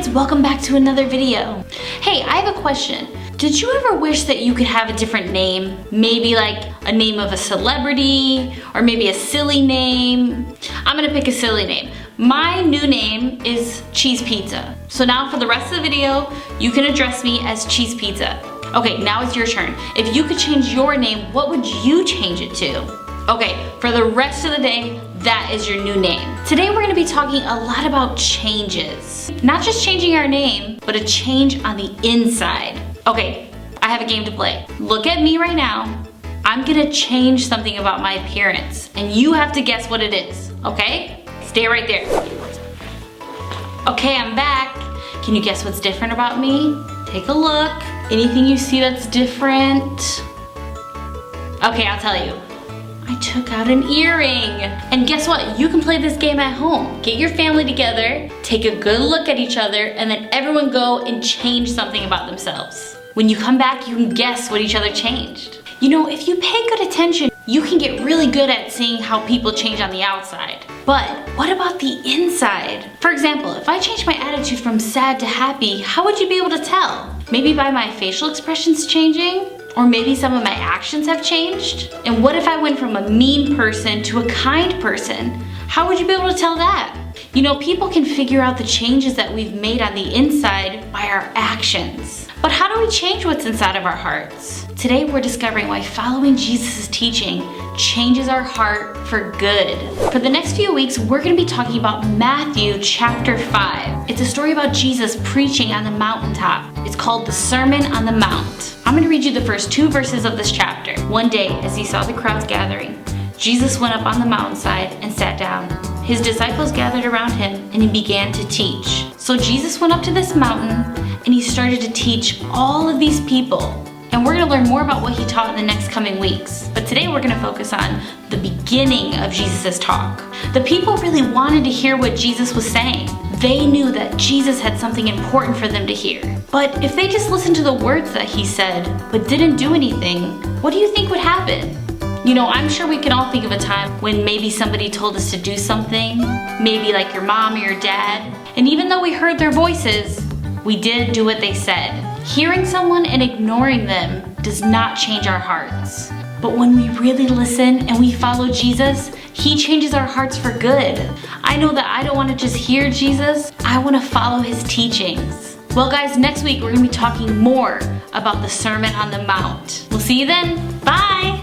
guys, welcome back to another video. Hey, I have a question. Did you ever wish that you could have a different name? Maybe like a name of a celebrity or maybe a silly name. I'm gonna pick a silly name. My new name is Cheese Pizza. So now for the rest of the video, you can address me as Cheese Pizza. Okay, now it's your turn. If you could change your name, what would you change it to? Okay, for the rest of the day, that is your new name. Today we're gonna be talking a lot about changes. Not just changing our name, but a change on the inside. Okay, I have a game to play. Look at me right now. I'm gonna change something about my appearance, and you have to guess what it is, okay? Stay right there. Okay, I'm back. Can you guess what's different about me? Take a look. Anything you see that's different? Okay, I'll tell you. I took out an earring. And guess what? You can play this game at home. Get your family together, take a good look at each other, and then everyone go and change something about themselves. When you come back, you can guess what each other changed. You know, if you pay good attention, you can get really good at seeing how people change on the outside. But what about the inside? For example, if I changed my attitude from sad to happy, how would you be able to tell? Maybe by my facial expressions changing? Or maybe some of my actions have changed? And what if I went from a mean person to a kind person? How would you be able to tell that? You know, people can figure out the changes that we've made on the inside by our actions. But how do we change what's inside of our hearts? Today we're discovering why following Jesus' teaching changes our heart for good. For the next few weeks, we're gonna be talking about Matthew chapter 5. It's a story about Jesus preaching on the mountaintop. It's called the Sermon on the Mount. I'm gonna read you the first 2 verses of this chapter. One day, as he saw the crowds gathering, Jesus went up on the mountainside and sat down. His disciples gathered around him and he began to teach. So Jesus went up to this mountain and he started to teach all of these people. And we're gonna learn more about what he taught in the next coming weeks. But today we're gonna focus on the beginning of Jesus' talk. The people really wanted to hear what Jesus was saying. They knew that Jesus had something important for them to hear. But if they just listened to the words that he said, but didn't do anything, what do you think would happen? You know, I'm sure we can all think of a time when maybe somebody told us to do something, maybe like your mom or your dad, and even though we heard their voices, we didn't do what they said. Hearing someone and ignoring them does not change our hearts. But when we really listen and we follow Jesus, he changes our hearts for good. I know that I don't want to just hear Jesus, I want to follow his teachings. Well guys, next week we're going to be talking more about the Sermon on the Mount. We'll see you then. Bye!